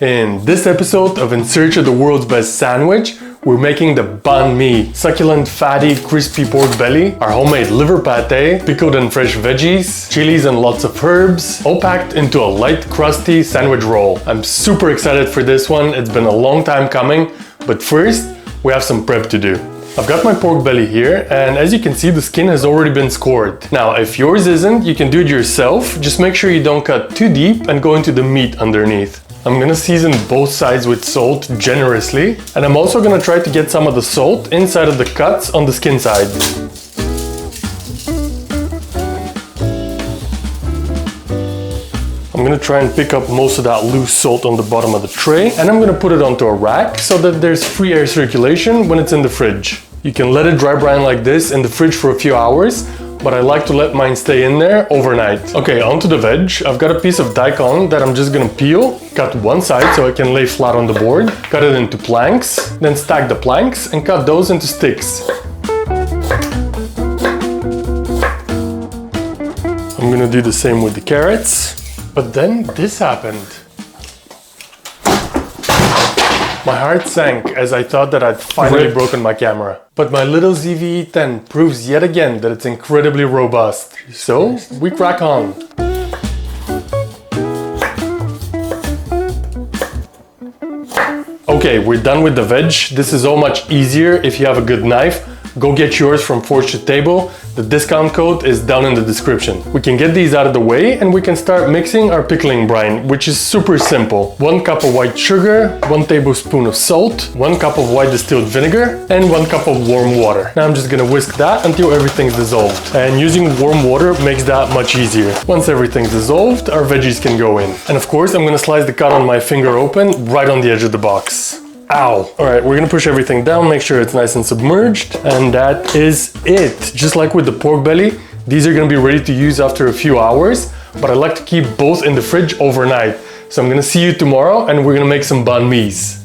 In this episode of In Search of the World's Best Sandwich, we're making the banh mi, succulent, fatty, crispy pork belly, our homemade liver pate, pickled and fresh veggies, chilies and lots of herbs, all packed into a light, crusty sandwich roll. I'm super excited for this one. It's been a long time coming, but first, we have some prep to do. I've got my pork belly here, and as you can see, the skin has already been scored. Now, if yours isn't, you can do it yourself. Just make sure you don't cut too deep and go into the meat underneath. I'm gonna season both sides with salt generously, and I'm also gonna try to get some of the salt inside of the cuts on the skin side. I'm gonna try and pick up most of that loose salt on the bottom of the tray, and I'm gonna put it onto a rack so that there's free air circulation when it's in the fridge. You can let it dry brine like this in the fridge for a few hours, but I like to let mine stay in there overnight. Okay, onto the veg. I've got a piece of daikon that I'm just gonna peel, cut one side so it can lay flat on the board, cut it into planks, then stack the planks and cut those into sticks. I'm gonna do the same with the carrots. But then this happened. My heart sank as I thought that I'd finally broken my camera. But my little ZV-E10 proves yet again that it's incredibly robust. So, we crack on. Okay, we're done with the veg. This is all much easier if you have a good knife. Go get yours from Forge to Table. The discount code is down in the description. We can get these out of the way and we can start mixing our pickling brine, which is super simple. 1 cup of white sugar, 1 tablespoon of salt, 1 cup of white distilled vinegar, and 1 cup of warm water. Now I'm just gonna whisk that until everything's dissolved. And using warm water makes that much easier. Once everything's dissolved, our veggies can go in. And of course, I'm gonna slice the cut on my finger open right on the edge of the box. Ow! Alright, we're gonna push everything down, make sure it's nice and submerged, and that is it. Just like with the pork belly, these are gonna be ready to use after a few hours, but I like to keep both in the fridge overnight. So I'm gonna see you tomorrow and we're gonna make some banh mi's.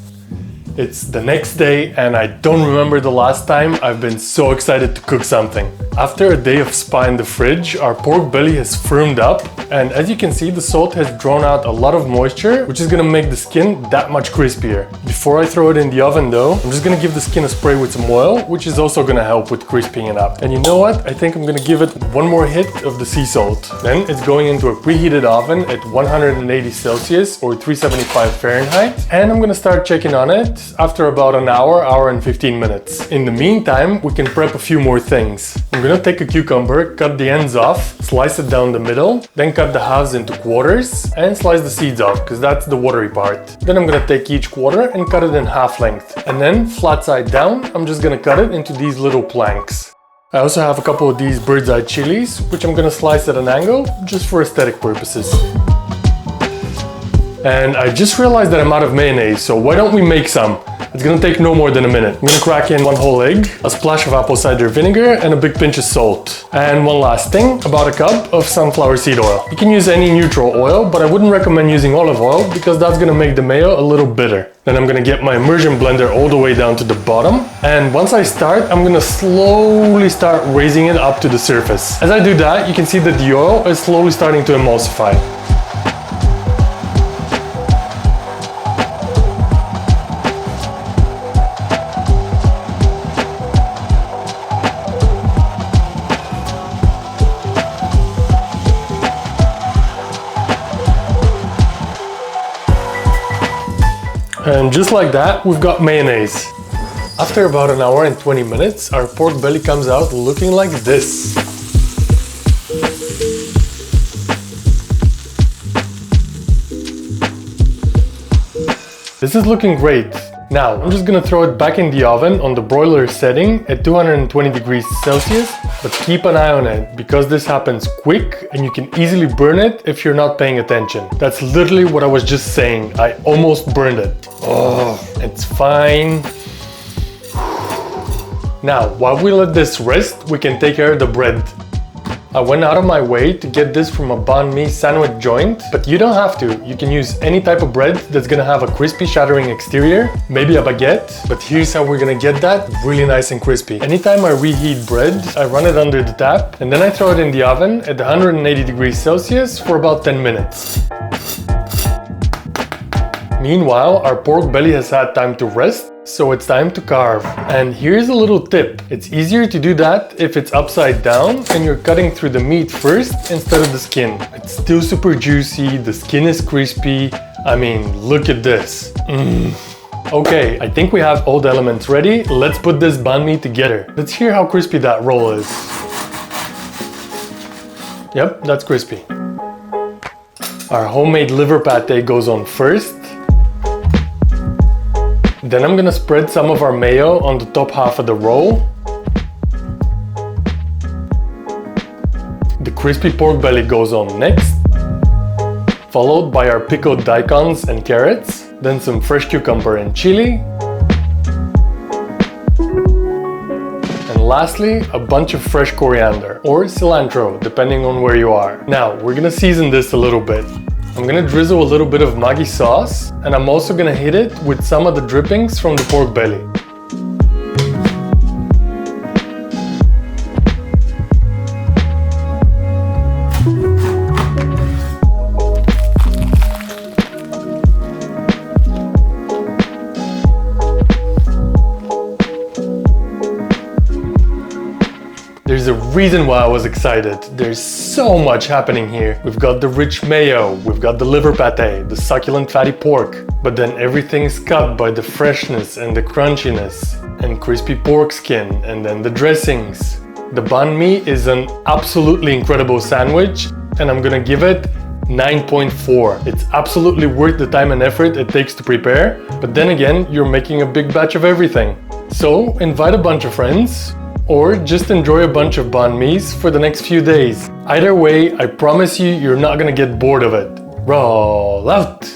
It's the next day and I don't remember the last time I've been so excited to cook something. After a day of spa in the fridge, our pork belly has firmed up, and as you can see, the salt has drawn out a lot of moisture, which is gonna make the skin that much crispier. Before I throw it in the oven though, I'm just gonna give the skin a spray with some oil, which is also gonna help with crisping it up. And you know what? I think I'm gonna give it one more hit of the sea salt. Then it's going into a preheated oven at 180 Celsius or 375 Fahrenheit, and I'm gonna start checking on it after about an hour and 15 minutes. In the meantime, we can prep a few more things. I'm gonna take a cucumber, cut the ends off, slice it down the middle, then cut the halves into quarters and slice the seeds off because that's the watery part. Then I'm gonna take each quarter and cut it in half length. And then flat side down, I'm just gonna cut it into these little planks. I also have a couple of these bird's eye chilies, which I'm gonna slice at an angle just for aesthetic purposes. And I just realized that I'm out of mayonnaise, so why don't we make some? It's gonna take no more than a minute. I'm gonna crack in 1 whole egg, a splash of apple cider vinegar, and a big pinch of salt. And one last thing, about a cup of sunflower seed oil. You can use any neutral oil, but I wouldn't recommend using olive oil because that's gonna make the mayo a little bitter. Then I'm gonna get my immersion blender all the way down to the bottom. And once I start, I'm gonna slowly start raising it up to the surface. As I do that, you can see that the oil is slowly starting to emulsify. And just like that, we've got mayonnaise. After about an hour and 20 minutes, our pork belly comes out looking like this. This is looking great. Now, I'm just gonna throw it back in the oven on the broiler setting at 220 degrees Celsius, but keep an eye on it because this happens quick and you can easily burn it if you're not paying attention. That's literally what I was just saying. I almost burned it. Oh, it's fine. Now, while we let this rest, we can take care of the bread. I went out of my way to get this from a banh mi sandwich joint, but you don't have to. You can use any type of bread that's gonna have a crispy shattering exterior, maybe a baguette, but here's how we're gonna get that really nice and crispy. Anytime I reheat bread, I run it under the tap and then I throw it in the oven at 180 degrees Celsius for about 10 minutes. Meanwhile, our pork belly has had time to rest, so it's time to carve. And here's a little tip. It's easier to do that if it's upside down and you're cutting through the meat first instead of the skin. It's still super juicy, the skin is crispy. I mean, look at this. Okay, I think we have all the elements ready. Let's put this banh mi together. Let's hear how crispy that roll is. Yep, that's crispy. Our homemade liver pate goes on first. Then I'm gonna spread some of our mayo on the top half of the roll. The crispy pork belly goes on next, followed by our pickled daikons and carrots, then some fresh cucumber and chili, and lastly, a bunch of fresh coriander or cilantro, depending on where you are. Now, we're gonna season this a little bit. I'm gonna drizzle a little bit of Maggi sauce, and I'm also gonna hit it with some of the drippings from the pork belly. There's a reason why I was excited. There's so much happening here. We've got the rich mayo, we've got the liver pate, the succulent fatty pork, but then everything's cut by the freshness and the crunchiness, and crispy pork skin, and then the dressings. The banh mi is an absolutely incredible sandwich, and I'm gonna give it 9.4. It's absolutely worth the time and effort it takes to prepare, but then again, you're making a big batch of everything. So invite a bunch of friends, or just enjoy a bunch of banh mi's for the next few days. Either way, I promise you, you're not gonna get bored of it. Roll out!